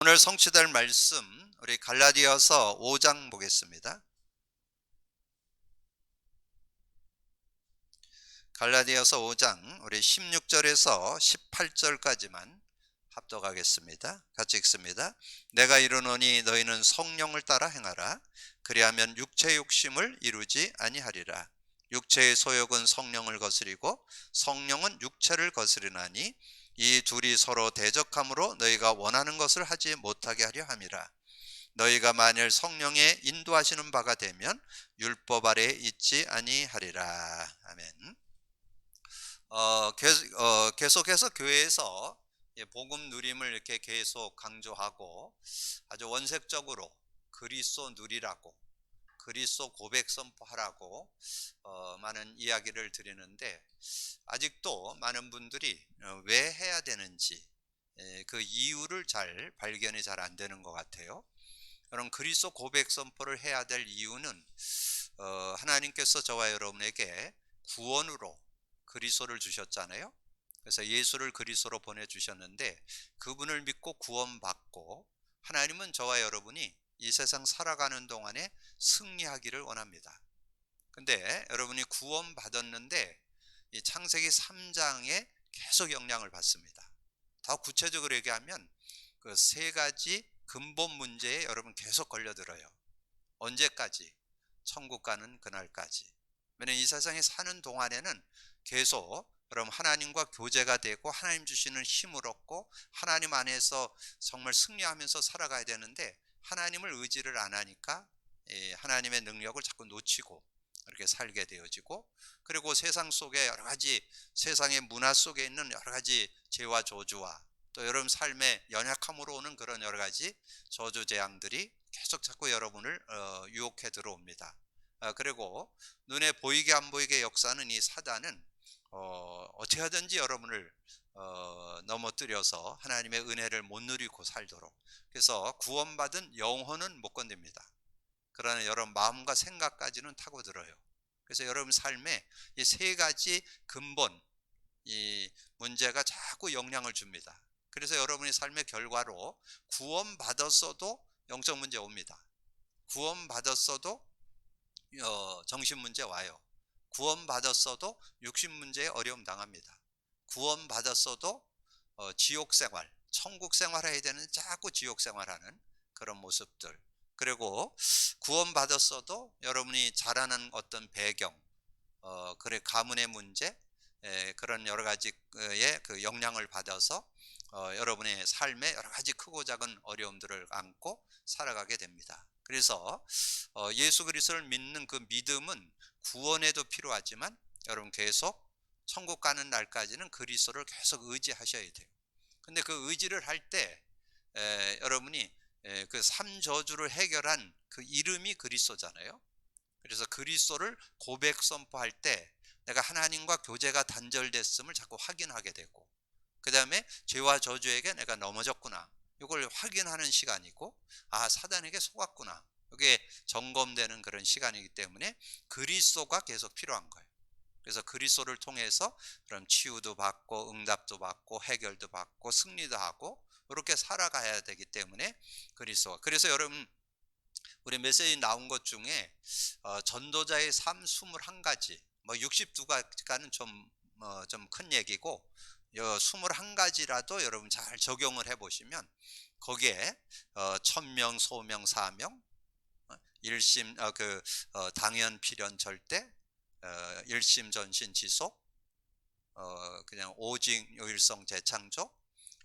오늘 성취될 말씀 우리 갈라디아서 5장 보겠습니다. 갈라디아서 5장 우리 16절에서 18절까지만 합독하겠습니다. 같이 읽습니다. 내가 이르노니 너희는 성령을 따라 행하라. 그리하면 육체의 욕심을 이루지 아니하리라. 육체의 소욕은 성령을 거스리고 성령은 육체를 거스리나니 이 둘이 서로 대적함으로 너희가 원하는 것을 하지 못하게 하려 함이라. 너희가 만일 성령의 인도하시는 바가 되면 율법 아래에 있지 아니하리라. 아멘. 계속해서 교회에서 복음 누림을 이렇게 계속 강조하고 아주 원색적으로 그리스도 누리라고, 그리스도 고백 선포하라고 많은 이야기를 드리는데, 아직도 많은 분들이 왜 해야 되는지 그 이유를 발견이 잘 안 되는 것 같아요. 그럼 그리스도 고백 선포를 해야 될 이유는 하나님께서 저와 여러분에게 구원으로 그리스도를 주셨잖아요. 그래서 예수를 그리스도로 보내주셨는데, 그분을 믿고 구원받고 하나님은 저와 여러분이 이 세상 살아가는 동안에 승리하기를 원합니다. 근데 여러분이 구원받았는데 이 창세기 3장에 계속 영향을 받습니다. 더 구체적으로 얘기하면 그 세 가지 근본 문제에 여러분 계속 걸려들어요. 언제까지? 천국 가는 그날까지. 왜냐면 이 세상에 사는 동안에는 계속 여러분 하나님과 교제가 되고 하나님 주시는 힘을 얻고 하나님 안에서 정말 승리하면서 살아가야 되는데, 하나님을 의지를 안 하니까 하나님의 능력을 자꾸 놓치고 이렇게 살게 되어지고, 그리고 세상 속에 여러 가지 세상의 문화 속에 있는 여러 가지 죄와 저주와 또 여러분 삶의 연약함으로 오는 그런 여러 가지 저주 재앙들이 계속 자꾸 여러분을 유혹해 들어옵니다. 그리고 눈에 보이게 안 보이게 역사는 이 사단은 어떻게 하든지 여러분을 넘어뜨려서 하나님의 은혜를 못 누리고 살도록, 그래서 구원받은 영혼은 못 건듭니다. 그러나 여러분 마음과 생각까지는 타고들어요. 그래서 여러분 삶에 이 세 가지 근본 이 문제가 자꾸 영향을 줍니다. 그래서 여러분의 삶의 결과로 구원받았어도 영적 문제 옵니다. 구원받았어도 정신 문제 와요. 구원받았어도 육신 문제에 어려움 당합니다. 구원받았어도 지옥 생활, 천국 생활해야 되는 자꾸 지옥 생활하는 그런 모습들, 그리고 구원받았어도 여러분이 자라는 어떤 배경, 그래 가문의 문제, 그런 여러 가지의 그 영향을 받아서 여러분의 삶에 여러 가지 크고 작은 어려움들을 안고 살아가게 됩니다. 그래서 예수 그리스도를 믿는 그 믿음은 구원에도 필요하지만 여러분 계속 천국 가는 날까지는 그리스도를 계속 의지하셔야 돼요. 근데 그 의지를 할 때 여러분이 그 삼저주를 해결한 그 이름이 그리스도잖아요. 그래서 그리스도를 고백 선포할 때 내가 하나님과 교제가 단절됐음을 자꾸 확인하게 되고, 그 다음에 죄와 저주에게 내가 넘어졌구나, 이걸 확인하는 시간이고, 아 사단에게 속았구나, 이게 점검되는 그런 시간이기 때문에 그리스도가 계속 필요한 거예요. 그래서 그리스도를 통해서 그럼 치유도 받고 응답도 받고 해결도 받고 승리도 하고 이렇게 살아가야 되기 때문에 그리스도가. 그래서 여러분 우리 메시지 나온 것 중에 전도자의 삶 21가지, 뭐 62가지는 좀 큰 얘기고 21가지라도 여러분 잘 적용을 해보시면 거기에 천명, 소명, 사명, 일심, 당연, 필연, 절대, 일심, 전신, 지속, 그냥 오직, 요일성, 재창조,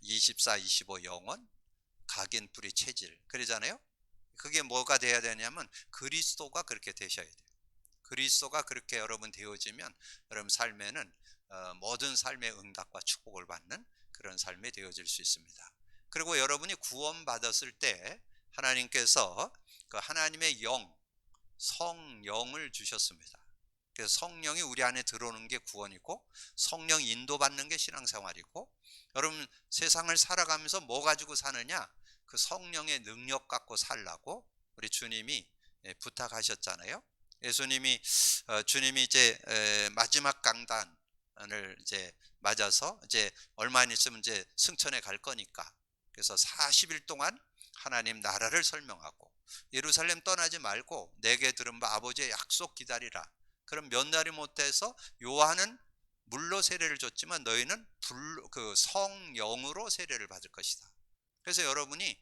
24, 25 영원, 각인, 불의, 체질, 그러잖아요. 그게 뭐가 돼야 되냐면 그리스도가 그렇게 되셔야 돼요. 그리스도가 그렇게 여러분 되어지면 여러분 삶에는 모든 삶의 응답과 축복을 받는 그런 삶이 되어질 수 있습니다. 그리고 여러분이 구원받았을 때 하나님께서 그 하나님의 영, 성령을 주셨습니다. 그래서 성령이 우리 안에 들어오는 게 구원이고, 성령 인도받는 게 신앙생활이고, 여러분 세상을 살아가면서 뭐 가지고 사느냐? 그 성령의 능력 갖고 살라고 우리 주님이 부탁하셨잖아요. 예수님이 주님이 이제 마지막 강단을 이제 맞아서 이제 얼마 안 있으면 이제 승천에 갈 거니까, 그래서 40일 동안 하나님 나라를 설명하고 예루살렘 떠나지 말고 내게 들은 바 아버지의 약속 기다리라. 그럼 몇 날이 못해서 요한은 물로 세례를 줬지만 너희는 그 성령으로 세례를 받을 것이다. 그래서 여러분이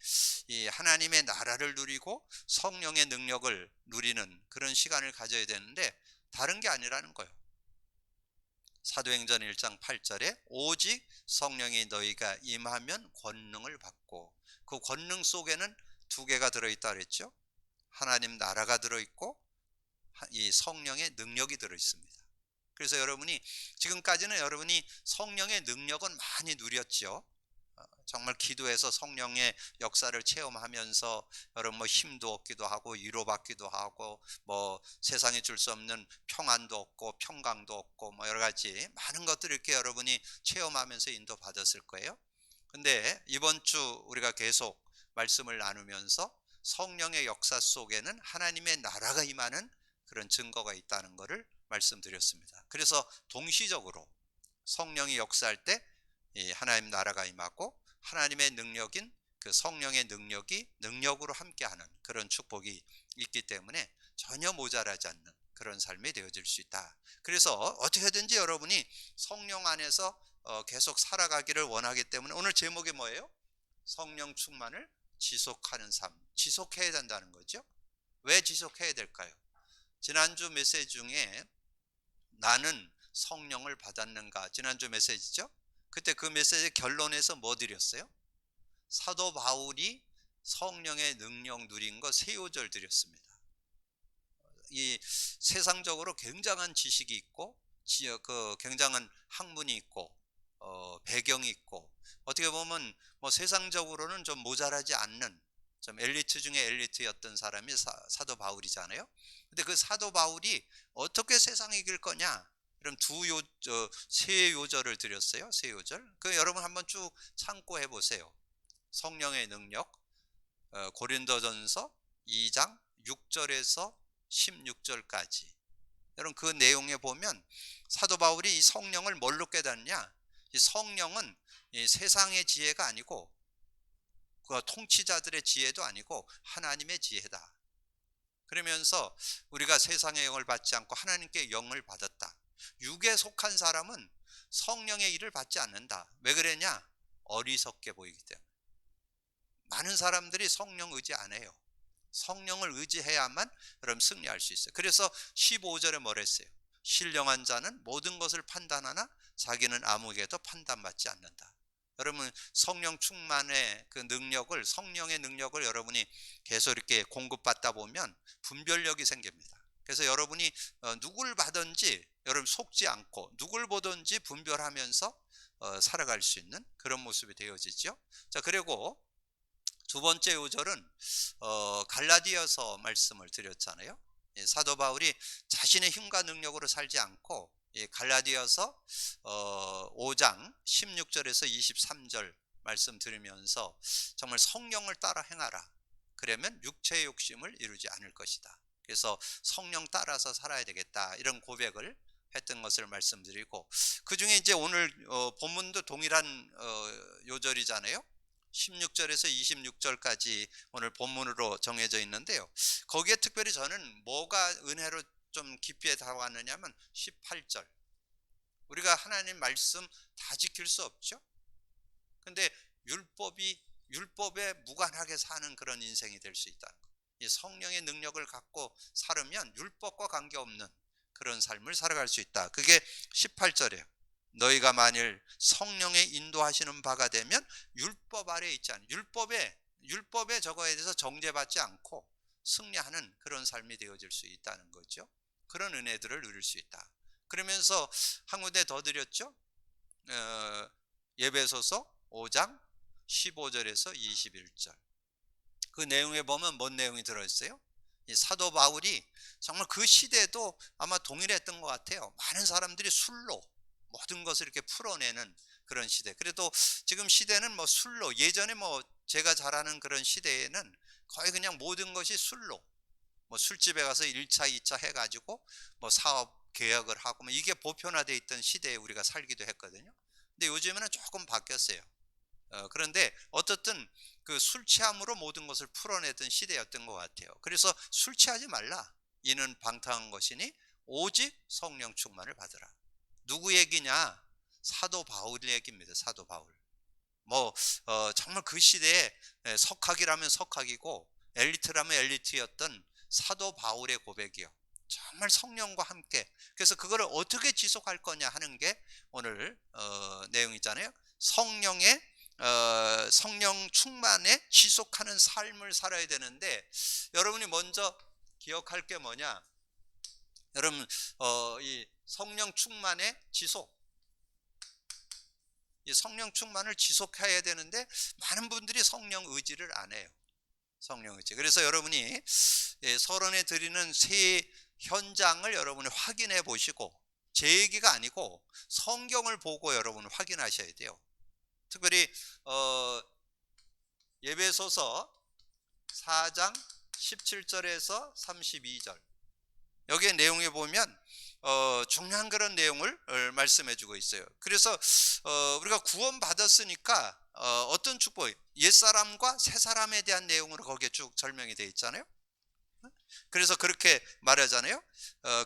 이 하나님의 나라를 누리고 성령의 능력을 누리는 그런 시간을 가져야 되는데 다른 게 아니라는 거예요. 사도행전 1장 8절에 오직 성령이 너희가 임하면 권능을 받고, 그 권능 속에는 두 개가 들어있다 그랬죠. 하나님 나라가 들어있고 이 성령의 능력이 들어있습니다. 그래서 여러분이 지금까지는 여러분이 성령의 능력은 많이 누렸죠. 정말 기도해서 성령의 역사를 체험하면서 여러분 뭐 힘도 얻기도 하고 위로받기도 하고 뭐 세상에 줄 수 없는 평안도 얻고 평강도 얻고 뭐 여러 가지 많은 것들을 이렇게 여러분이 체험하면서 인도받았을 거예요. 근데 이번 주 우리가 계속 말씀을 나누면서 성령의 역사 속에는 하나님의 나라가 임하는 그런 증거가 있다는 것을 말씀드렸습니다. 그래서 동시적으로 성령이 역사할 때 이 하나님 나라가 임하고 하나님의 능력인 그 성령의 능력이 능력으로 함께하는 그런 축복이 있기 때문에 전혀 모자라지 않는 그런 삶이 되어질 수 있다. 그래서 어떻게든지 여러분이 성령 안에서 계속 살아가기를 원하기 때문에 오늘 제목이 뭐예요? 성령 충만을 지속하는 삶. 지속해야 된다는 거죠. 왜 지속해야 될까요? 지난주 메시지 중에 나는 성령을 받았는가, 지난주 메시지죠. 그때 그 메시지 결론에서 뭐 드렸어요? 사도 바울이 성령의 능력 누린 거 세 요절 드렸습니다. 이 세상적으로 굉장한 지식이 있고 그 굉장한 학문이 있고 배경이 있고 어떻게 보면 뭐 세상적으로는 좀 모자라지 않는 좀 엘리트 중에 엘리트였던 사람이 사도 바울이잖아요. 근데 그 사도 바울이 어떻게 세상을 이길 거냐? 그럼 세 요절을 드렸어요. 세 요절. 그 여러분 한번 쭉 참고해 보세요. 성령의 능력, 고린도전서 2장 6절에서 16절까지. 여러분 그 내용에 보면 사도 바울이 이 성령을 뭘로 깨닫냐? 이 성령은 이 세상의 지혜가 아니고 그 통치자들의 지혜도 아니고 하나님의 지혜다. 그러면서 우리가 세상의 영을 받지 않고 하나님께 영을 받았다. 육에 속한 사람은 성령의 일을 받지 않는다. 왜 그러냐? 어리석게 보이기 때문에. 많은 사람들이 성령 의지 안 해요. 성령을 의지해야만 여러분 승리할 수 있어요. 그래서 15절에 뭐라 했어요? 신령한 자는 모든 것을 판단하나 자기는 아무에게도 판단받지 않는다. 여러분 성령 충만의 그 능력을, 성령의 능력을 여러분이 계속 이렇게 공급받다 보면 분별력이 생깁니다. 그래서 여러분이 누굴 받든지 여러분 속지 않고 누굴 보든지 분별하면서 살아갈 수 있는 그런 모습이 되어지죠. 자, 그리고 두 번째 요절은 갈라디아서 말씀을 드렸잖아요. 사도 바울이 자신의 힘과 능력으로 살지 않고 갈라디아서 5장 16절에서 23절 말씀 들으면서 정말 성령을 따라 행하라. 그러면 육체의 욕심을 이루지 않을 것이다. 그래서 성령 따라서 살아야 되겠다. 이런 고백을 했던 것을 말씀드리고, 그 중에 이제 오늘 본문도 동일한 요절이잖아요. 16절에서 26절까지 오늘 본문으로 정해져 있는데요. 거기에 특별히 저는 뭐가 은혜로 좀 깊이 다가왔느냐면 18절. 우리가 하나님 말씀 다 지킬 수 없죠. 근데 율법에 무관하게 사는 그런 인생이 될 수 있다는 거. 이 성령의 능력을 갖고 살으면 율법과 관계없는 그런 삶을 살아갈 수 있다. 그게 18절이에요. 너희가 만일 성령의 인도하시는 바가 되면 율법 아래에 있지 않아요. 율법에 저거에 대해서 정죄받지 않고 승리하는 그런 삶이 되어질 수 있다는 거죠. 그런 은혜들을 누릴 수 있다. 그러면서 한 군데 더 드렸죠. 에베소서 5장 15절에서 21절. 그 내용에 보면 뭔 내용이 들어있어요? 이 사도 바울이 정말 그 시대도 아마 동일했던 것 같아요. 많은 사람들이 술로 모든 것을 이렇게 풀어내는 그런 시대. 그래도 지금 시대는 뭐 술로, 예전에 뭐 제가 잘 아는 그런 시대에는 거의 그냥 모든 것이 술로, 뭐 술집에 가서 1차 2차 해가지고 뭐 사업 계약을 하고 뭐 이게 보편화되어 있던 시대에 우리가 살기도 했거든요. 근데 요즘에는 조금 바뀌었어요. 그런데 어떻든 그 술 취함으로 모든 것을 풀어내던 시대였던 것 같아요. 그래서 술 취하지 말라. 이는 방탕한 것이니 오직 성령 충만을 받으라. 누구 얘기냐? 사도 바울 얘기입니다. 사도 바울. 정말 그 시대에 석학이라면 석학이고 엘리트라면 엘리트였던 사도 바울의 고백이요. 정말 성령과 함께. 그래서 그거를 어떻게 지속할 거냐 하는 게 오늘 내용이잖아요. 성령 충만에 지속하는 삶을 살아야 되는데, 여러분이 먼저 기억할 게 뭐냐? 여러분 이 성령 충만의 지속, 이 성령 충만을 지속해야 되는데 많은 분들이 성령 의지를 안 해요. 성령 의지. 그래서 여러분이 서론에 드리는 세 현장을 여러분이 확인해 보시고, 제 얘기가 아니고 성경을 보고 여러분 확인하셔야 돼요. 특별히 예배소서 4장 17절에서 32절, 여기에 내용에 보면 중요한 그런 내용을 말씀해 주고 있어요. 그래서 우리가 구원 받았으니까 어떤 축복, 옛사람과 새사람에 대한 내용으로 거기에 쭉 설명이 되어 있잖아요. 그래서 그렇게 말하잖아요.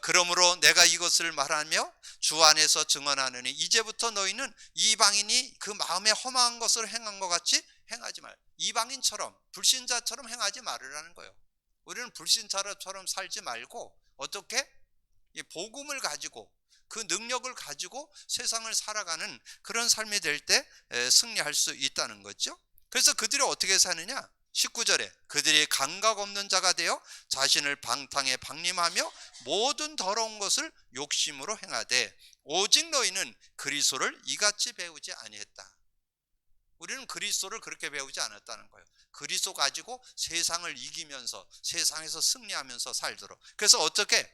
그러므로 내가 이것을 말하며 주 안에서 증언하느니 이제부터 너희는 이방인이 그 마음에 험한 것을 행한 것 같이 행하지 말. 이방인처럼, 불신자처럼 행하지 말으라는 거예요. 우리는 불신자처럼 살지 말고 어떻게? 이 복음을 가지고, 그 능력을 가지고 세상을 살아가는 그런 삶이 될 때 승리할 수 있다는 거죠. 그래서 그들이 어떻게 사느냐? 19절에 그들이 감각 없는 자가 되어 자신을 방탕에 방림하며 모든 더러운 것을 욕심으로 행하되 오직 너희는 그리스도를 이같이 배우지 아니했다. 우리는 그리스도를 그렇게 배우지 않았다는 거예요. 그리스도 가지고 세상을 이기면서 세상에서 승리하면서 살도록. 그래서 어떻게?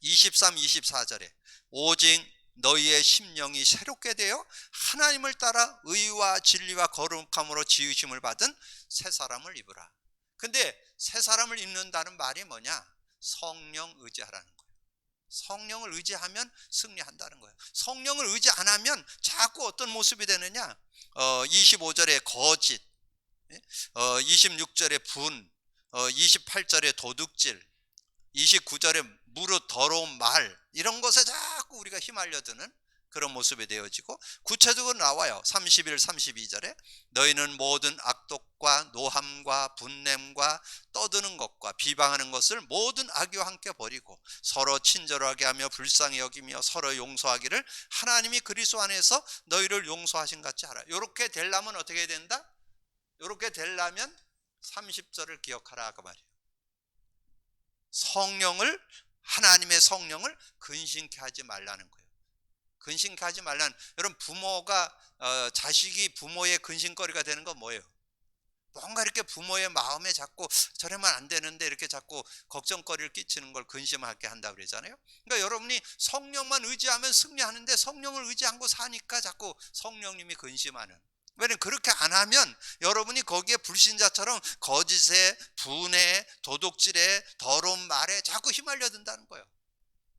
23, 24절에 오직 너희의 심령이 새롭게 되어 하나님을 따라 의와 진리와 거룩함으로 지으심을 받은 새 사람을 입으라. 근데 새 사람을 입는다는 말이 뭐냐? 성령 의지하라는 거예요. 성령을 의지하면 승리한다는 거예요. 성령을 의지 안 하면 자꾸 어떤 모습이 되느냐? 25절에 거짓, 26절에 분, 28절에 도둑질, 29절에 무릇 더러운 말, 이런 것에 자꾸 우리가 휘말려드는 그런 모습이 되어지고, 구체적으로 나와요. 31, 32절에 너희는 모든 악독과 노함과 분냄과 떠드는 것과 비방하는 것을 모든 악의와 함께 버리고 서로 친절하게 하며 불쌍히 여기며 서로 용서하기를 하나님이 그리스도 안에서 너희를 용서하신 같이 하라. 이렇게 되려면 어떻게 된다? 이렇게 되려면 30절을 기억하라 그 말이에요. 성령을, 하나님의 성령을 근심케 하지 말라는 거예요. 근심케 하지 말라는, 여러분 부모가 자식이 부모의 근심거리가 되는 건 뭐예요? 뭔가 이렇게 부모의 마음에 자꾸 저러면 안 되는데 이렇게 자꾸 걱정거리를 끼치는 걸 근심하게 한다고 그러잖아요. 그러니까 여러분이 성령만 의지하면 승리하는데 성령을 의지 않고 사니까 자꾸 성령님이 근심하는. 왜냐면 그렇게 안 하면 여러분이 거기에 불신자처럼 거짓에, 분에, 도둑질에, 더러운 말에 자꾸 휘말려 든다는 거예요.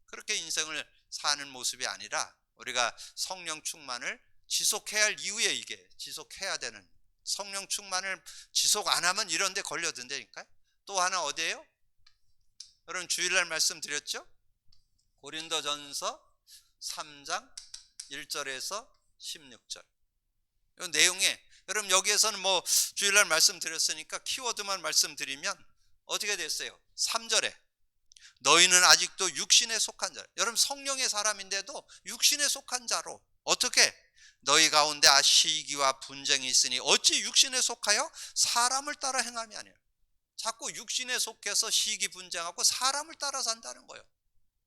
그렇게 인생을 사는 모습이 아니라 우리가 성령 충만을 지속해야 할 이유에, 이게 지속해야 되는, 성령 충만을 지속 안 하면 이런 데 걸려든다니까요. 또 하나 어디예요? 여러분 주일날 말씀드렸죠? 고린도전서 3장 1절에서 16절. 이 내용에 여러분 여기에서는 주일날 말씀드렸으니까 키워드만 말씀드리면 어떻게 됐어요? 3절에 너희는 아직도 육신에 속한 자, 여러분 성령의 사람인데도 육신에 속한 자로 어떻게? 너희 가운데 시기와 분쟁이 있으니 어찌 육신에 속하여 사람을 따라 행함이 아니라. 자꾸 육신에 속해서 시기 분쟁하고 사람을 따라 산다는 거예요.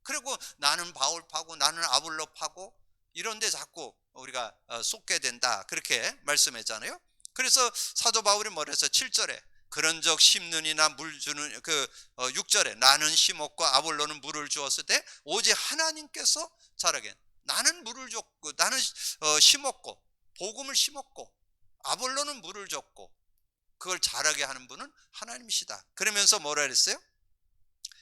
그리고 나는 바울파고 나는 아볼로파고 이런데 자꾸 우리가 속게 된다, 그렇게 말씀했잖아요. 그래서 사도 바울이 뭐라 했어요? 7절에 그런적 심는이나 물 주는 6절에 나는 심었고 아볼로는 물을 주었을 때 오직 하나님께서 자라게. 나는 물을 줬고 나는 심었고 복음을 심었고 아볼로는 물을 줬고 그걸 자라게 하는 분은 하나님이시다. 그러면서 뭐라 그랬어요?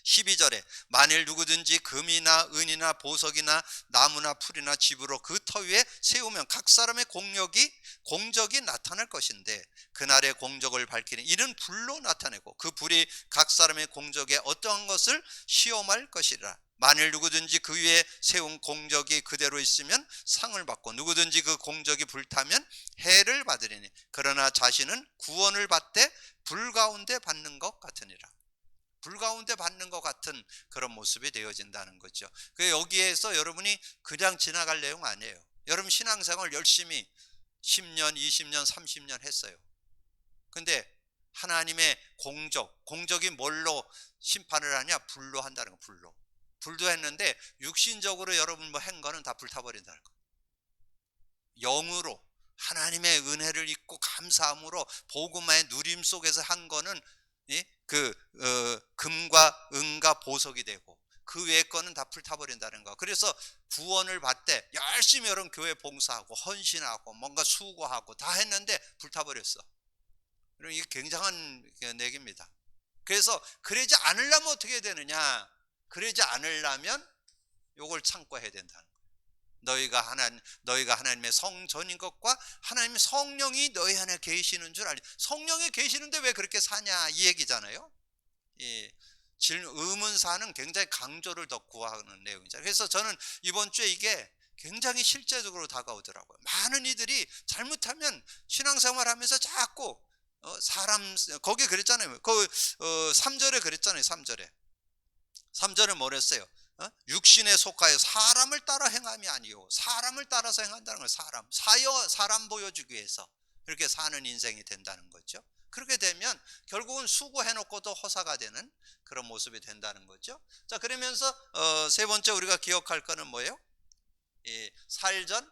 12절에 만일 누구든지 금이나 은이나 보석이나 나무나 풀이나 집으로 그 터 위에 세우면 각 사람의 공적이 나타날 것인데 그날의 공적을 밝히는 이는 불로 나타내고 그 불이 각 사람의 공적에 어떠한 것을 시험할 것이라. 만일 누구든지 그 위에 세운 공적이 그대로 있으면 상을 받고 누구든지 그 공적이 불타면 해를 받으리니 그러나 자신은 구원을 받되 불 가운데 받는 것 같으니라. 불 가운데 받는 것 같은 그런 모습이 되어진다는 거죠. 여기에서 여러분이 그냥 지나갈 내용 아니에요. 여러분 신앙생활 열심히 10년, 20년, 30년 했어요. 근데 하나님의 공적이 뭘로 심판을 하냐? 불로 한다는 거. 불도 했는데 육신적으로 여러분 뭐 한 거는 다 불타버린다는 거. 영으로 하나님의 은혜를 입고 감사함으로 복음의 누림 속에서 한 거는 금과 은과 보석이 되고 그 외의 거는 다 불타버린다는 거. 그래서 구원을 받되 열심히 여러분 교회 봉사하고 헌신하고 뭔가 수고하고 다 했는데 불타버렸어. 그럼 이게 굉장한 내기입니다. 그래서 그러지 않으려면 어떻게 되느냐? 그러지 않으려면 요걸 참고 해야 된다는 거예요. 너희가 하나님의 성전인 것과 하나님의 성령이 너희 안에 계시는 줄 알지. 성령이 계시는데 왜 그렇게 사냐 이 얘기잖아요. 의문사는 굉장히 강조를 더 구하는 내용이잖아요. 그래서 저는 이번 주에 이게 굉장히 실제적으로 다가오더라고요. 많은 이들이 잘못하면 신앙생활하면서 자꾸 거기 그랬잖아요. 3절에 그랬잖아요. 3절에 뭐랬어요? 육신에 속하여 사람을 따라 행함이 아니요 사람을 따라서 행한다는 거예요. 사람 보여주기 위해서 그렇게 사는 인생이 된다는 거죠. 그렇게 되면 결국은 수고해놓고도 허사가 되는 그런 모습이 된다는 거죠. 자, 그러면서 세 번째 우리가 기억할 거는 뭐예요? 살전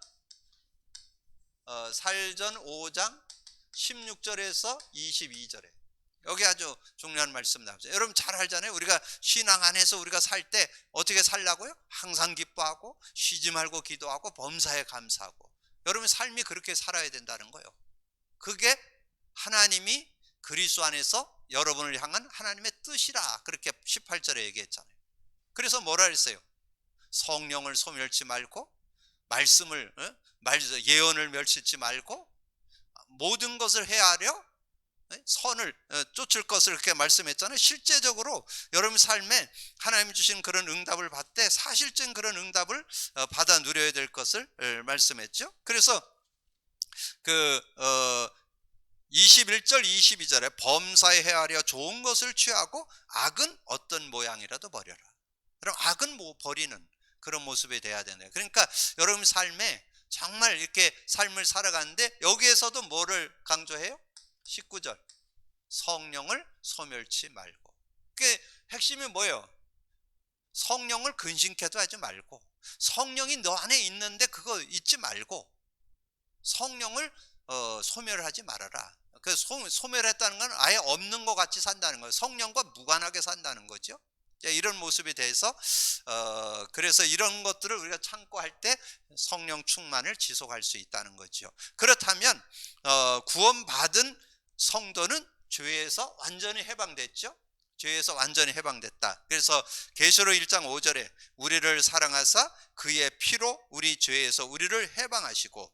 5장 16절에서 22절에 여기 아주 중요한 말씀 나오죠. 여러분 잘 알잖아요. 우리가 신앙 안에서 우리가 살 때 어떻게 살라고요? 항상 기뻐하고 쉬지 말고 기도하고 범사에 감사하고. 여러분 삶이 그렇게 살아야 된다는 거예요. 그게 하나님이 그리스도 안에서 여러분을 향한 하나님의 뜻이라 그렇게 18절에 얘기했잖아요. 그래서 뭐라 그랬어요? 성령을 소멸치 말고 예언을 멸치지 말고 모든 것을 헤아려 선을 쫓을 것을 이렇게 말씀했잖아요. 실제적으로 여러분 삶에 하나님 주신 그런 응답을 받되 사실적인 그런 응답을 받아 누려야 될 것을 말씀했죠. 그래서 21절 22절에 범사에 헤아려 좋은 것을 취하고 악은 어떤 모양이라도 버려라. 그럼 악은 버리는 그런 모습이 돼야 되네요. 그러니까 여러분 삶에 정말 이렇게 삶을 살아가는데 여기에서도 뭐를 강조해요? 19절 성령을 소멸치 말고. 그게 핵심이 뭐예요? 성령을 근심케도 하지 말고 성령이 너 안에 있는데 그거 잊지 말고 성령을 소멸하지 말아라. 그 소멸했다는 건 아예 없는 것 같이 산다는 거예요. 성령과 무관하게 산다는 거죠. 이런 모습에 대해서 그래서 이런 것들을 우리가 참고할 때 성령 충만을 지속할 수 있다는 거죠. 그렇다면 구원받은 성도는 죄에서 완전히 해방됐죠. 죄에서 완전히 해방됐다. 그래서 계시록 1장 5절에 우리를 사랑하사 그의 피로 우리 죄에서 우리를 해방하시고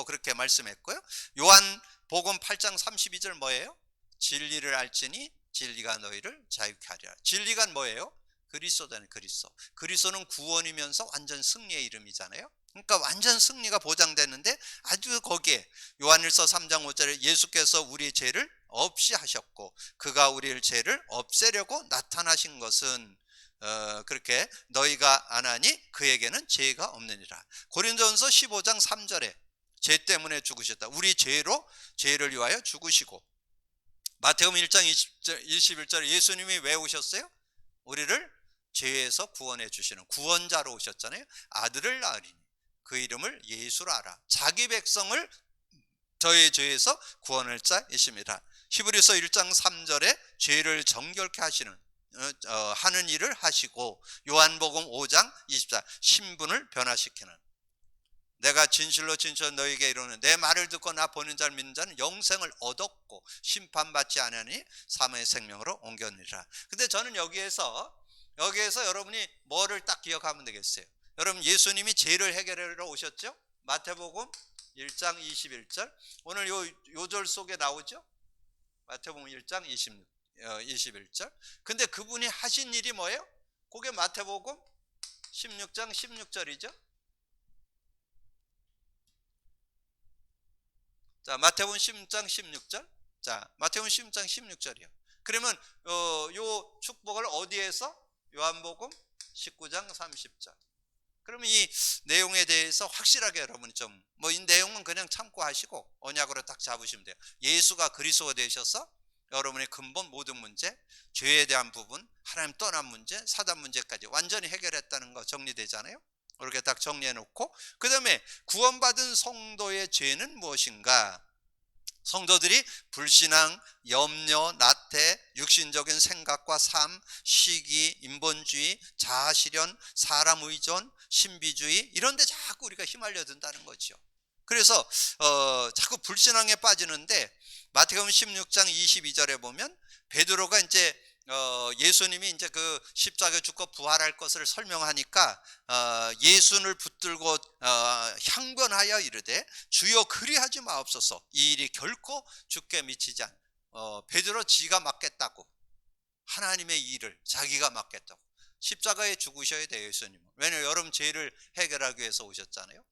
그렇게 말씀했고요. 요한복음 8장 32절 뭐예요? 진리를 알지니 진리가 너희를 자유케 하리라. 진리가 뭐예요? 그리스도잖아요. 그리스도는 구원이면서 완전 승리의 이름이잖아요. 그러니까 완전 승리가 보장되는데 아주 거기에 요한일서 3장 5절에 예수께서 우리의 죄를 없이 하셨고 그가 우리의 죄를 없애려고 나타나신 것은 그렇게 너희가 안 하니 그에게는 죄가 없느니라. 고린도전서 15장 3절에 죄 때문에 죽으셨다. 우리 죄를 위하여 죽으시고 마태복음 1장 21절에 예수님이 왜 오셨어요? 우리를 죄에서 구원해 주시는 구원자로 오셨잖아요. 아들을 낳으리니 그 이름을 예수라 하라. 자기 백성을 저의 죄에서 구원할 자이십니다. 히브리서 1장 3절에 죄를 정결케 하는 일을 하시고 요한복음 5장 24 신분을 변화시키는 내가 진실로 진실로 너희에게 이르노니 내 말을 듣고 나 보는 자를 믿는 자는 영생을 얻었고 심판받지 않으니 사망의 생명으로 옮겼느니라. 근데 저는 여기에서 여러분이 뭐를 딱 기억하면 되겠어요. 여러분, 예수님이 죄를 해결하러 오셨죠? 마태복음 1장 21절. 오늘 요 절 속에 나오죠? 마태복음 1장 21절. 근데 그분이 하신 일이 뭐예요? 그게 마태복음 16장 16절이죠. 자, 마태복음 16장 16절. 자, 마태복음 16장 16절이요. 그러면 요 축복을 어디에서? 요한복음 19장 30절. 그러면 이 내용에 대해서 확실하게 여러분이 좀, 뭐 이 내용은 그냥 참고하시고 언약으로 딱 잡으시면 돼요. 예수가 그리스도 되셔서 여러분의 근본 모든 문제, 죄에 대한 부분, 하나님 떠난 문제, 사단 문제까지 완전히 해결했다는 거 정리되잖아요. 이렇게 딱 정리해 놓고, 그 다음에 구원받은 성도의 죄는 무엇인가? 성도들이 불신앙, 염려, 나태, 육신적인 생각과 삶, 시기, 인본주의, 자아실현, 사람 의존, 신비주의, 이런 데 자꾸 우리가 휘말려 든다는 거죠. 그래서 자꾸 불신앙에 빠지는데, 마태복음 16장 22절에 보면 베드로가 이제 예수님이 이제 그 십자가에 죽고 부활할 것을 설명하니까 예수를 붙들고 향변하여 이르되 주여 그리하지 마옵소서, 이 일이 결코 주께 미치지 않. 베드로 지가 맡겠다고, 하나님의 일을 자기가 맡겠다고. 십자가에 죽으셔야 돼요, 예수님은. 왜냐하면 여러분 죄를 해결하기 위해서 오셨잖아요.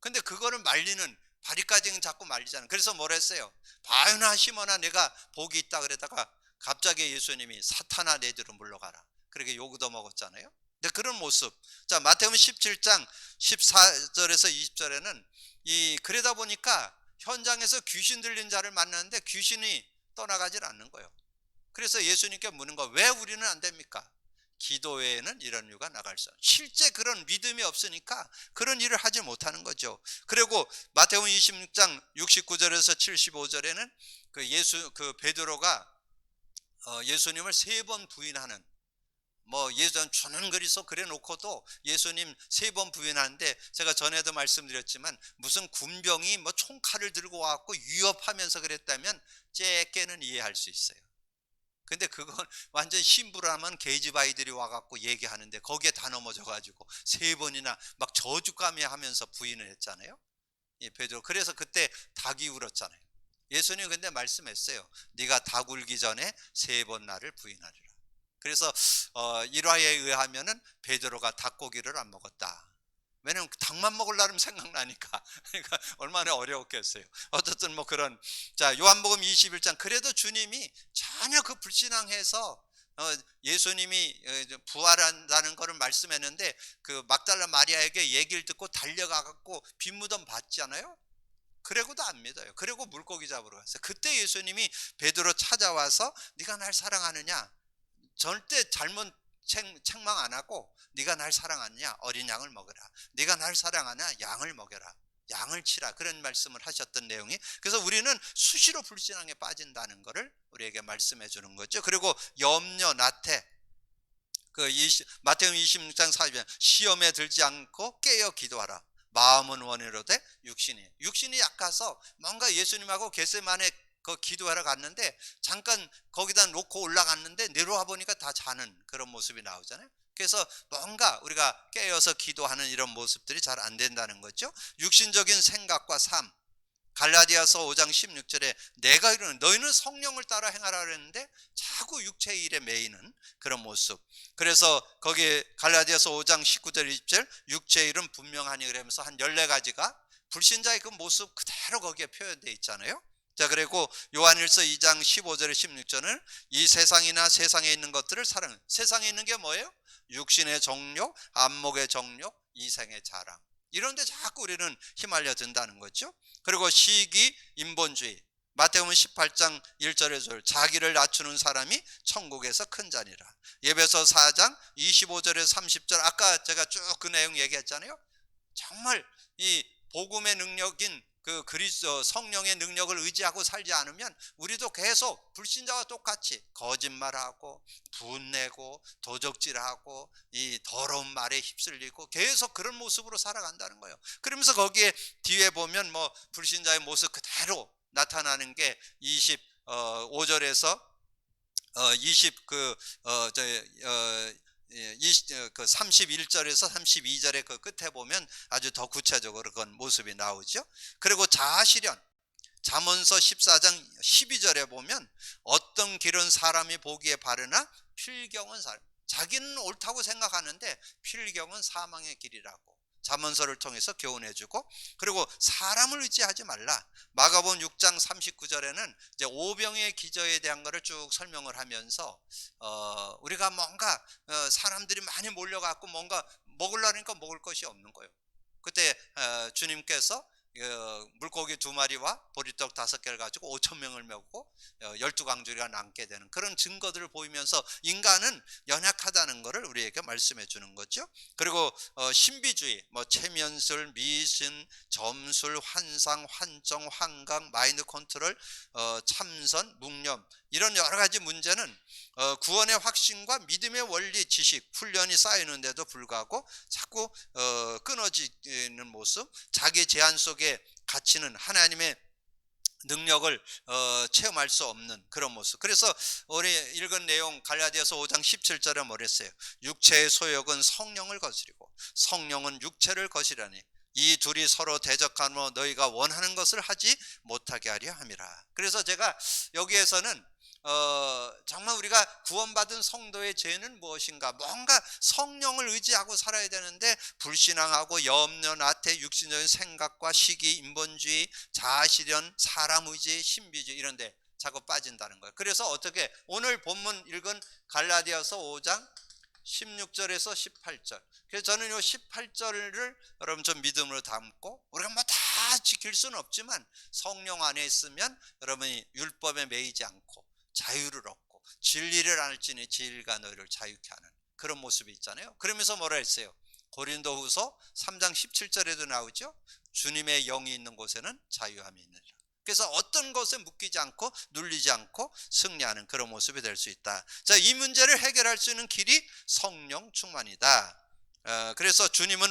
근데 그거를 말리는, 바리까지는 자꾸 말리잖아요. 그래서 뭐라 했어요? 바요나 시모나 내가 복이 있다 그러다가 갑자기 예수님이 사탄아 내 뒤로 물러가라, 그렇게 욕도 먹었잖아요. 근데 그런 모습. 자, 마태복음 17장 14절에서 20절에는 그러다 보니까 현장에서 귀신 들린 자를 만났는데 귀신이 떠나가질 않는 거예요. 그래서 예수님께 묻는 거, 왜 우리는 안 됩니까? 기도 외에는 이런 이유가 나갈 수 없어요. 실제 그런 믿음이 없으니까 그런 일을 하지 못하는 거죠. 그리고 마태복음 26장 69절에서 75절에는 그 베드로가 예수님을 3번 부인하는, 뭐 예전 주는 그리스도 그래 놓고도 예수님 3번 부인하는데, 제가 전에도 말씀드렸지만 무슨 군병이 뭐 총칼을 들고 와갖고 위협하면서 그랬다면 쬐게는 이해할 수 있어요. 근데 그건 완전 신부라면 계집아이들이 와갖고 얘기하는데 거기에 다 넘어져가지고 3번이나 막 저주까지 하면서 부인을 했잖아요, 이 베드로. 그래서 그때 닭이 울었잖아요. 예수님 근데 말씀했어요. 네가 닭 울기 전에 3번 나를 부인하리라. 그래서 일화에 의하면은 베드로가 닭고기를 안 먹었다. 왜냐면 닭만 먹으려면 생각나니까. 그러니까 얼마나 어려웠겠어요. 어쨌든 뭐 그런. 자, 요한복음 21장. 그래도 주님이 전혀 그 불신앙해서 예수님이 부활한다는 것을 말씀했는데 그 막달라 마리아에게 얘기를 듣고 달려가갖고 빈무덤 봤잖아요. 그래고도 안 믿어요. 그리고 물고기 잡으러 갔어요. 그때 예수님이 베드로 찾아와서 네가 날 사랑하느냐, 절대 잘못 책망 안 하고 네가 날 사랑하느냐, 어린 양을 먹여라. 네가 날 사랑하냐, 양을 먹여라, 양을 치라, 그런 말씀을 하셨던 내용이. 그래서 우리는 수시로 불신앙에 빠진다는 것을 우리에게 말씀해 주는 거죠. 그리고 염려, 나태, 마태복음 26장 40절 시험에 들지 않고 깨어 기도하라. 마음은 원해로되 육신이 약해서 뭔가 예수님하고 겟세마네 그 기도하러 갔는데 잠깐 거기다 놓고 올라갔는데 내려와 보니까 다 자는 그런 모습이 나오잖아요. 그래서 뭔가 우리가 깨어서 기도하는 이런 모습들이 잘 안 된다는 거죠. 육신적인 생각과 삶. 갈라디아서 5장 16절에 내가 이르는 너희는 성령을 따라 행하라 그랬는데 자꾸 육체의 일에 매이는 그런 모습. 그래서 거기에 갈라디아서 5장 19절 20절 육체의 일은 분명하니 그러면서 한 14가지가 불신자의 그 모습 그대로 거기에 표현되어 있잖아요. 자, 그리고 요한일서 2장 15절에 16절은 이 세상이나 세상에 있는 것들을 사랑해. 세상에 있는 게 뭐예요? 육신의 정욕, 안목의 정욕, 이생의 자랑. 이런데 자꾸 우리는 휘말려 든다는 거죠. 그리고 시기, 인본주의. 마태복음 18장 1절에서 자기를 낮추는 사람이 천국에서 큰 자니라. 에베소 4장 25절에서 30절, 아까 제가 쭉 그 내용 얘기했잖아요. 정말 이 복음의 능력인 그 그리스도 성령의 능력을 의지하고 살지 않으면 우리도 계속 불신자와 똑같이 거짓말하고 분내고 도적질하고 이 더러운 말에 휩쓸리고 계속 그런 모습으로 살아간다는 거예요. 그러면서 거기에 뒤에 보면 뭐 불신자의 모습 그대로 나타나는 게 25절에서 31절에서 32절의 그 끝에 보면 아주 더 구체적으로 그런 모습이 나오죠. 그리고 자아실현, 잠언서 14장 12절에 보면 어떤 길은 사람이 보기에 바르나 필경은 자기는 옳다고 생각하는데 필경은 사망의 길이라고 잠언서를 통해서 교훈해주고, 그리고 사람을 의지하지 말라. 마가복음 6장 39절에는 이제 오병의 기저에 대한 것을 쭉 설명을 하면서 우리가 뭔가 사람들이 많이 몰려갖고 뭔가 먹으려니까 먹을 것이 없는 거예요. 그때 주님께서 물고기 2마리와 보리떡 5개를 가지고 5,000명을 메우고 12강조리가 남게 되는 그런 증거들을 보이면서 인간은 연약하다는 것을 우리에게 말씀해 주는 거죠. 그리고 신비주의, 뭐 체면술, 미신, 점술, 환상, 환정, 환각, 마인드 컨트롤, 참선, 묵념, 이런 여러 가지 문제는 구원의 확신과 믿음의 원리, 지식, 훈련이 쌓이는데도 불구하고 자꾸 끊어지는 모습, 자기 제한 속에 갇히는 하나님의 능력을 체험할 수 없는 그런 모습. 그래서 우리 읽은 내용 갈라디아서 5장 17절에 뭐랬어요? 육체의 소욕은 성령을 거스리고 성령은 육체를 거스리라니 이 둘이 서로 대적하며 너희가 원하는 것을 하지 못하게 하려 함이라. 그래서 제가 여기에서는 정말 우리가 구원받은 성도의 죄는 무엇인가? 뭔가 성령을 의지하고 살아야 되는데 불신앙하고 염려, 나태, 육신적인 생각과 시기, 인본주의, 자아실현, 사람 의지, 신비주의 이런 데 자꾸 빠진다는 거예요. 그래서 어떻게 오늘 본문 읽은 갈라디아서 5장 16절에서 18절, 그래서 저는 이 18절을 여러분 좀 믿음으로 담고, 우리가 뭐 다 지킬 수는 없지만 성령 안에 있으면 여러분이 율법에 매이지 않고 자유를 얻고 진리를 알지니 진리가 너희를 자유케 하는 그런 모습이 있잖아요. 그러면서 뭐라 했어요? 고린도후서 3장 17절에도 나오죠. 주님의 영이 있는 곳에는 자유함이 있느니라. 그래서 어떤 것에 묶이지 않고 눌리지 않고 승리하는 그런 모습이 될 수 있다. 자, 이 문제를 해결할 수 있는 길이 성령 충만이다. 그래서 주님은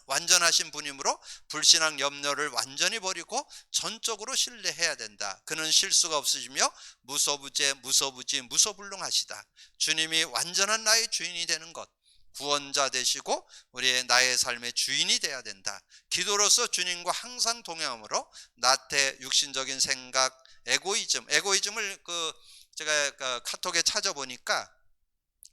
완전하신 분이므로 불신앙 염려를 완전히 버리고 전적으로 신뢰해야 된다. 그는 실수가 없으시며 무소부지 무소불능하시다. 주님이 완전한 나의 주인이 되는 것, 구원자 되시고 우리의 나의 삶의 주인이 돼야 된다. 기도로서 주님과 항상 동행함으로 나태, 육신적인 생각, 에고이즘을 제가 카톡에 찾아보니까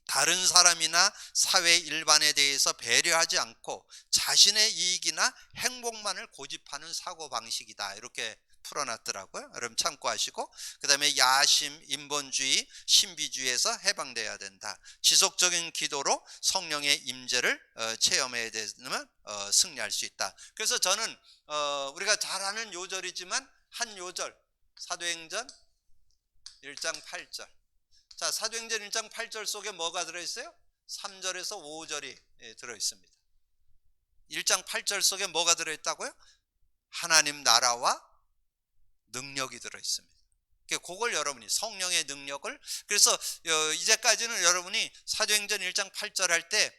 다른 사람이나 사회 일반에 대해서 배려하지 않고 자신의 이익이나 행복만을 고집하는 사고방식이다, 이렇게 풀어놨더라고요. 여러분 참고하시고, 그 다음에 야심, 인본주의, 신비주의에서 해방돼야 된다. 지속적인 기도로 성령의 임재를 체험해야 되면 승리할 수 있다. 그래서 저는 우리가 잘 아는 요절이지만 한 요절, 사도행전 1장 8절. 자, 사도행전 1장 8절 속에 뭐가 들어있어요? 3절에서 5절이 들어있습니다. 1장 8절 속에 뭐가 들어있다고요? 하나님 나라와 능력이 들어있습니다. 그걸 여러분이 성령의 능력을, 그래서 이제까지는 여러분이 사도행전 1장 8절 할 때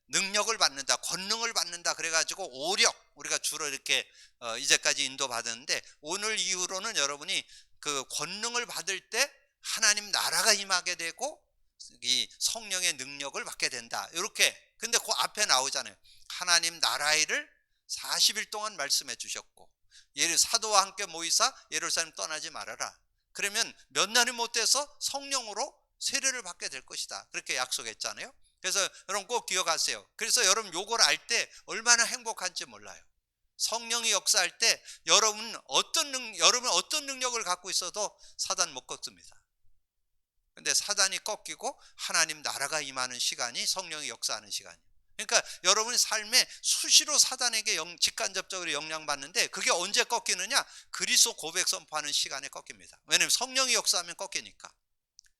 능력을 받는다, 권능을 받는다 그래가지고 오력, 우리가 주로 이렇게 이제까지 인도받았는데, 오늘 이후로는 여러분이 그 권능을 받을 때 하나님 나라가 임하게 되고 이 성령의 능력을 받게 된다, 이렇게. 근데 그 앞에 나오잖아요. 하나님 나라를 40일 동안 말씀해 주셨고 사도와 함께 모이사 예루살렘 떠나지 말아라. 그러면 몇 년이 못 돼서 성령으로 세례를 받게 될 것이다, 그렇게 약속했잖아요. 그래서 여러분 꼭 기억하세요. 그래서 여러분 요걸 알 때 얼마나 행복한지 몰라요. 성령이 역사할 때 여러분 어떤 능력을 갖고 있어도 사단 못 꺾습니다. 근데 사단이 꺾이고 하나님 나라가 임하는 시간이 성령이 역사하는 시간이에요. 그러니까 여러분의 삶에 수시로 사단에게 직간접적으로 영향받는데, 그게 언제 꺾이느냐? 그리스도 고백 선포하는 시간에 꺾입니다. 왜냐하면 성령이 역사하면 꺾이니까.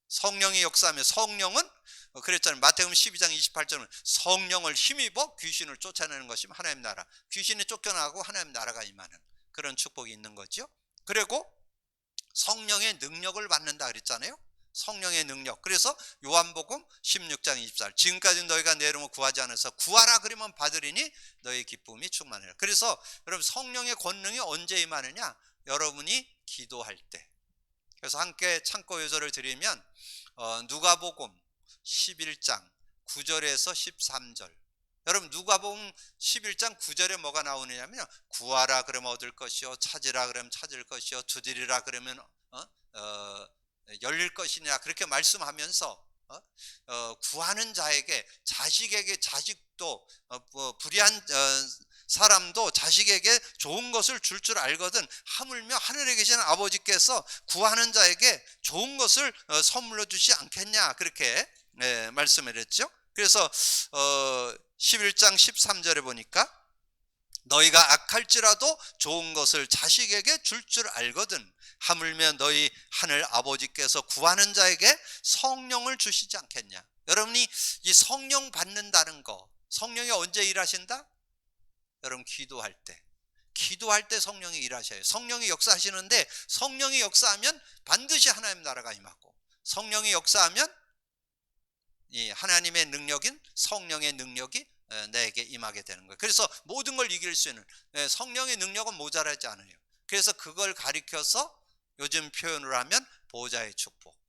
성령이 역사하면, 성령은 그랬잖아요. 마태복음 12장 28절은 성령을 힘입어 귀신을 쫓아내는 것이면 하나님 나라, 귀신이 쫓겨나고 하나님 나라가 임하는 그런 축복이 있는 거죠. 그리고 성령의 능력을 받는다 그랬잖아요. 성령의 능력. 그래서 요한복음 16장 24절 지금까지 너희가 내 이름으로 구하지 않아서 구하라 그러면 받으리니 너희 기쁨이 충만해라. 그래서 여러분 성령의 권능이 언제 임하느냐? 여러분이 기도할 때. 그래서 함께 참고 요절을 드리면 누가복음 11장 9절에서 13절. 여러분 누가복음 11장 9절에 뭐가 나오느냐면 구하라 그러면 얻을 것이요 찾으라 그러면 찾을 것이요 두드리라 그러면 열릴 것이냐 그렇게 말씀하면서 구하는 자에게 자식도 불의한 사람도 자식에게 좋은 것을 줄 알거든 하물며 하늘에 계시는 아버지께서 구하는 자에게 좋은 것을 선물로 주시 않겠냐 그렇게 말씀을 했죠. 그래서 11장 13절에 보니까 너희가 악할지라도 좋은 것을 자식에게 줄 알거든 하물며 너희 하늘 아버지께서 구하는 자에게 성령을 주시지 않겠냐. 여러분이 이 성령 받는다는 거, 성령이 언제 일하신다? 여러분 기도할 때 성령이 일하셔요. 성령이 역사하시는데 성령이 역사하면 반드시 하나님 나라가 임하고 성령이 역사하면 이 하나님의 능력인 성령의 능력이 내게 임하게 되는 거예요. 그래서 모든 걸 이길 수 있는 성령의 능력은 모자라지 않아요. 그래서 그걸 가리켜서 요즘 표현을 하면 보좌의 축복,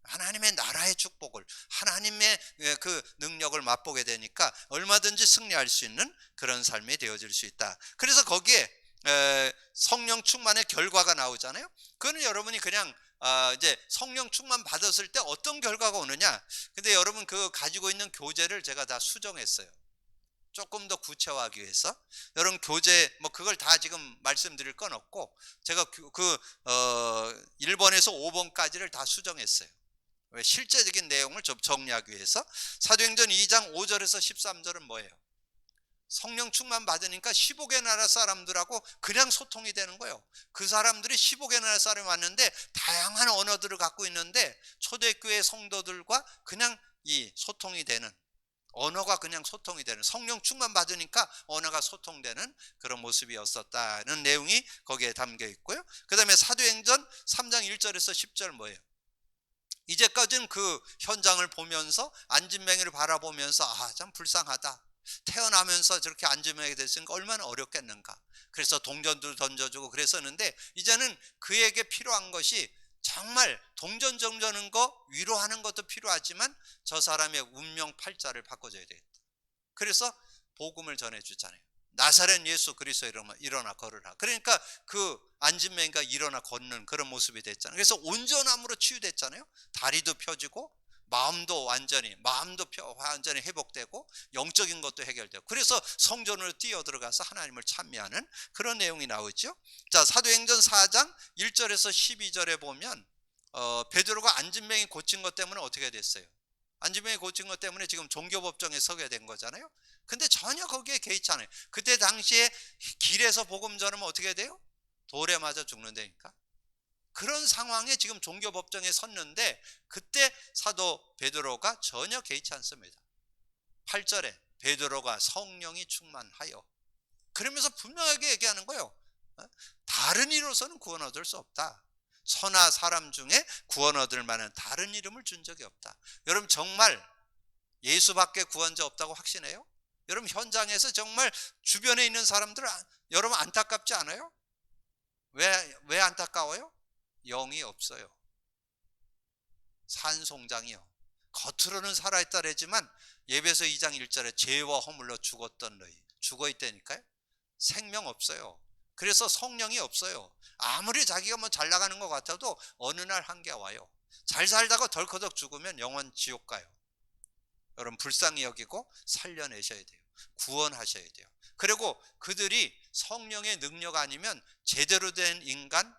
하나님의 나라의 축복을, 하나님의 그 능력을 맛보게 되니까 얼마든지 승리할 수 있는 그런 삶이 되어질 수 있다. 그래서 거기에 성령 충만의 결과가 나오잖아요. 그거는 여러분이 그냥 이제 성령 충만 받았을 때 어떤 결과가 오느냐. 근데 여러분 그 가지고 있는 교재를 제가 다 수정했어요. 조금 더 구체화하기 위해서. 여러분 교재 뭐 그걸 다 지금 말씀드릴 건 없고 제가 1번에서 5번까지를 다 수정했어요. 왜? 실제적인 내용을 좀 정리하기 위해서. 사도행전 2장 5절에서 13절은 뭐예요? 성령 충만 받으니까 15개 나라 사람들하고 그냥 소통이 되는 거예요. 그 사람들이 15개 나라 사람이 왔는데 다양한 언어들을 갖고 있는데 초대교회 성도들과 그냥 이 소통이 되는, 언어가 그냥 소통이 되는, 성령 충만 받으니까 언어가 소통되는 그런 모습이었었다는 내용이 거기에 담겨 있고요. 그 다음에 사도행전 3장 1절에서 10절 뭐예요? 이제까지는 그 현장을 보면서 안진뱅이를 바라보면서 참 불쌍하다, 태어나면서 저렇게 안진뱅이가 됐으니까 얼마나 어렵겠는가, 그래서 동전도 던져주고 그랬었는데 이제는 그에게 필요한 것이 정말 동전 정저는 거 위로하는 것도 필요하지만 저 사람의 운명 팔자를 바꿔줘야 되겠다. 그래서 복음을 전해주잖아요. 나사렛 예수 그리스도 일어나 걸으라. 그러니까 그 안진뱅이가 일어나 걷는 그런 모습이 됐잖아요. 그래서 온전함으로 치유됐잖아요. 다리도 펴지고 마음도 완전히 회복되고 영적인 것도 해결되고, 그래서 성전으로 뛰어들어가서 하나님을 찬미하는 그런 내용이 나오죠. 자, 사도행전 4장 1절에서 12절에 보면 베드로가 안진뱅이 고친 것 때문에 어떻게 됐어요? 안진뱅이 고친 것 때문에 지금 종교법정에 서게 된 거잖아요. 근데 전혀 거기에 개의치 않아요. 그때 당시에 길에서 복음 전하면 어떻게 돼요? 돌에 맞아 죽는다니까. 그런 상황에 지금 종교법정에 섰는데 그때 사도 베드로가 전혀 개의치 않습니다. 8절에 베드로가 성령이 충만하여, 그러면서 분명하게 얘기하는 거예요. 다른 이로서는 구원 얻을 수 없다. 천하 사람 중에 구원 얻을 만한 다른 이름을 준 적이 없다. 여러분 정말 예수밖에 구원자 없다고 확신해요? 여러분 현장에서 정말 주변에 있는 사람들 여러분 안타깝지 않아요? 왜 안타까워요? 영이 없어요. 산송장이요. 겉으로는 살아있다 그러지만 예배서 2장 1절에 죄와 허물로 죽었던 너희, 죽어있다니까요. 생명 없어요. 그래서 성령이 없어요. 아무리 자기가 뭐 잘 나가는 것 같아도 어느 날 한계가 와요. 잘 살다가 덜커덕 죽으면 영원 지옥 가요. 여러분 불쌍히 여기고 살려내셔야 돼요. 구원하셔야 돼요. 그리고 그들이 성령의 능력 아니면 제대로 된 인간,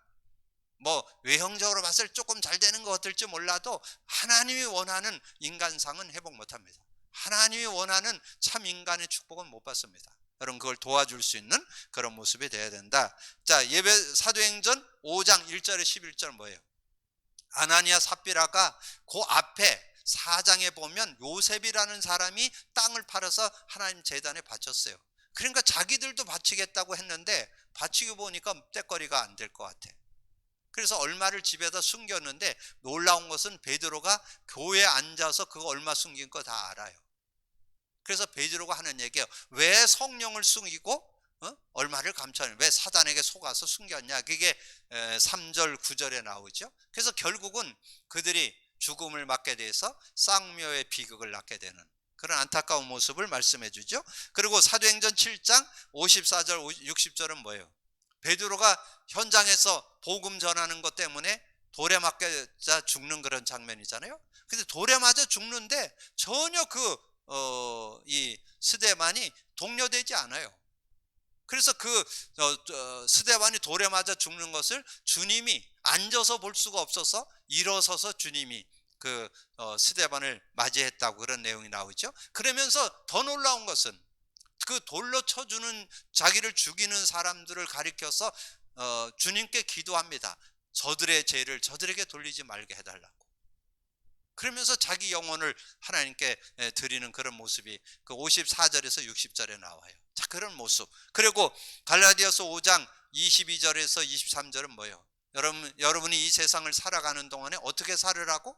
뭐 외형적으로 봤을 때 조금 잘 되는 것 같을지 몰라도 하나님이 원하는 인간상은 회복 못합니다. 하나님이 원하는 참 인간의 축복은 못 받습니다. 여러분 그걸 도와줄 수 있는 그런 모습이 되어야 된다. 자, 예배 사도행전 5장 1절에 11절 뭐예요? 아나니아 삽비라가 그 앞에 4장에 보면 요셉이라는 사람이 땅을 팔아서 하나님 제단에 바쳤어요. 그러니까 자기들도 바치겠다고 했는데 바치고 보니까 떼거리가 안 될 것 같아. 그래서 얼마를 집에다 숨겼는데 놀라운 것은 베드로가 교회에 앉아서 그거 얼마 숨긴 거 다 알아요. 그래서 베드로가 하는 얘기예요. 왜 성령을 숨기고 얼마를 감춰내? 왜 사단에게 속아서 숨겼냐? 그게 3절 9절에 나오죠. 그래서 결국은 그들이 죽음을 맞게 돼서 쌍묘의 비극을 낳게 되는 그런 안타까운 모습을 말씀해 주죠. 그리고 사도행전 7장 54절 60절은 뭐예요? 베드로가 현장에서 복음 전하는 것 때문에 돌에 맞자 죽는 그런 장면이잖아요. 근데 돌에 맞아 죽는데 전혀 이 스데반이 동료되지 않아요. 그래서 스데반이 돌에 맞아 죽는 것을 주님이 앉아서 볼 수가 없어서 일어서서 주님이 스데반을 맞이했다고 그런 내용이 나오죠. 그러면서 더 놀라운 것은 그 돌로 쳐주는 자기를 죽이는 사람들을 가리켜서 주님께 기도합니다. 저들의 죄를 저들에게 돌리지 말게 해달라고. 그러면서 자기 영혼을 하나님께 드리는 그런 모습이 그 54절에서 60절에 나와요. 자, 그런 모습. 그리고 갈라디아서 5장 22절에서 23절은 뭐예요? 여러분이 이 세상을 살아가는 동안에 어떻게 살으라고?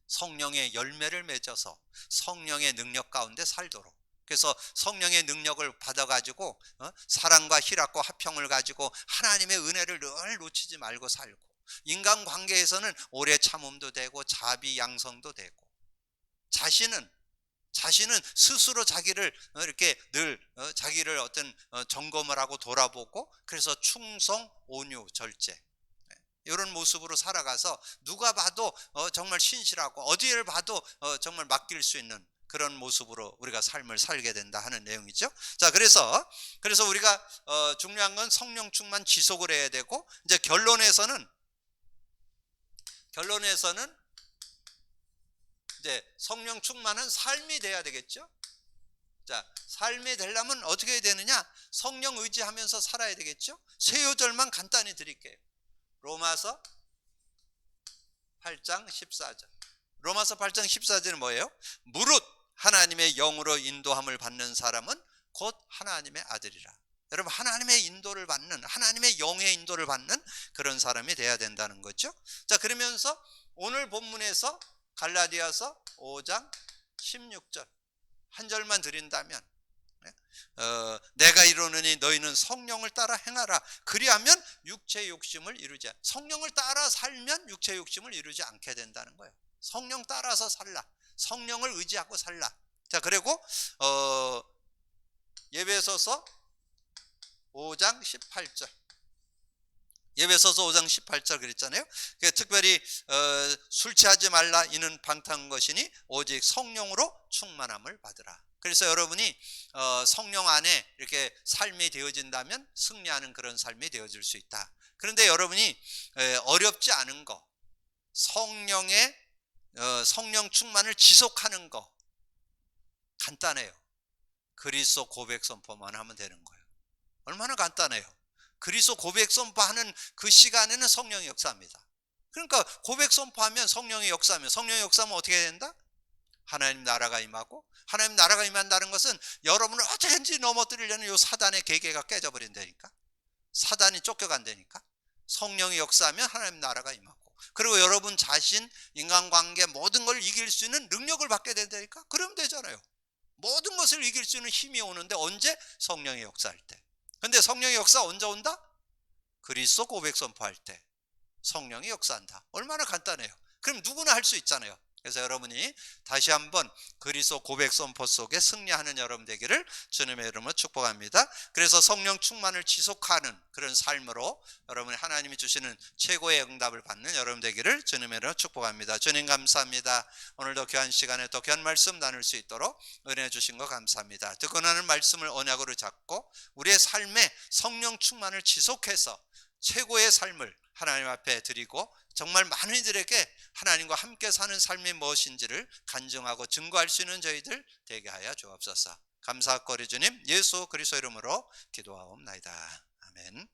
성령의 열매를 맺어서 성령의 능력 가운데 살도록. 그래서 성령의 능력을 받아가지고 사랑과 희락과 화평을 가지고 하나님의 은혜를 늘 놓치지 말고 살고, 인간관계에서는 오래 참음도 되고 자비 양성도 되고, 자신은 스스로 자기를 이렇게 늘 자기를 어떤 점검을 하고 돌아보고, 그래서 충성, 온유, 절제 이런 모습으로 살아가서 누가 봐도 정말 신실하고 어디를 봐도 정말 맡길 수 있는 그런 모습으로 우리가 삶을 살게 된다 하는 내용이죠. 자, 그래서 우리가 중요한 건 성령 충만 지속을 해야 되고, 이제 결론에서는 이제 성령 충만은 삶이 돼야 되겠죠. 자, 삶이 되려면 어떻게 해야 되느냐? 성령 의지하면서 살아야 되겠죠. 세 요절만 간단히 드릴게요. 로마서 8장 14절. 로마서 8장 14절은 뭐예요? 무릇 하나님의 영으로 인도함을 받는 사람은 곧 하나님의 아들이라. 여러분, 하나님의 인도를 받는, 하나님의 영의 인도를 받는 그런 사람이 돼야 된다는 거죠. 자, 그러면서 오늘 본문에서 갈라디아서 5장 16절 한 절만 드린다면, 내가 이르노니 너희는 성령을 따라 행하라. 그리하면 육체 욕심을 이루지 성령을 따라 살면 육체 욕심을 이루지 않게 된다는 거예요. 성령 따라서 살라. 성령을 의지하고 살라. 자, 그리고 예배소서 5장 18절. 예배소서 5장 18절 그랬잖아요. 특별히 술 취하지 말라. 이는 방탕한 것이니 오직 성령으로 충만함을 받으라. 그래서 여러분이 성령 안에 이렇게 삶이 되어진다면 승리하는 그런 삶이 되어질 수 있다. 그런데 여러분이 어렵지 않은 거, 성령 충만을 지속하는 거 간단해요. 그리스도 고백 선포만 하면 되는 거예요. 얼마나 간단해요. 그리스도 고백 선포하는 그 시간에는 성령이 역사합니다. 그러니까 고백 선포하면 성령이 역사하면, 성령이 역사하면 어떻게 된다? 하나님 나라가 임하고, 하나님 나라가 임한다는 것은 여러분을 어떻게든지 넘어뜨리려는 이 사단의 계계가 깨져버린다니까. 사단이 쫓겨간다니까. 성령이 역사하면 하나님 나라가 임하고, 그리고 여러분 자신, 인간관계 모든 걸 이길 수 있는 능력을 받게 된다니까. 그러면 되잖아요. 모든 것을 이길 수 있는 힘이 오는데 언제? 성령의 역사할 때. 근데 성령의 역사 언제 온다? 그리스도 고백 선포할 때 성령이 역사한다. 얼마나 간단해요. 그럼 누구나 할 수 있잖아요. 그래서 여러분이 다시 한번 그리스도 고백 선포 속에 승리하는 여러분 되기를 주님의 이름으로 축복합니다. 그래서 성령 충만을 지속하는 그런 삶으로 여러분이 하나님이 주시는 최고의 응답을 받는 여러분 되기를 주님의 이름으로 축복합니다. 주님 감사합니다. 오늘도 귀한 시간에 또 귀한 말씀 나눌 수 있도록 은혜 주신 거 감사합니다. 듣고 나는 말씀을 언약으로 잡고 우리의 삶에 성령 충만을 지속해서 최고의 삶을 하나님 앞에 드리고, 정말 많은 이들에게 하나님과 함께 사는 삶이 무엇인지를 간증하고 증거할 수 있는 저희들 되게 하여 주옵소서. 감사하고 주님 예수 그리스도 이름으로 기도하옵나이다. 아멘.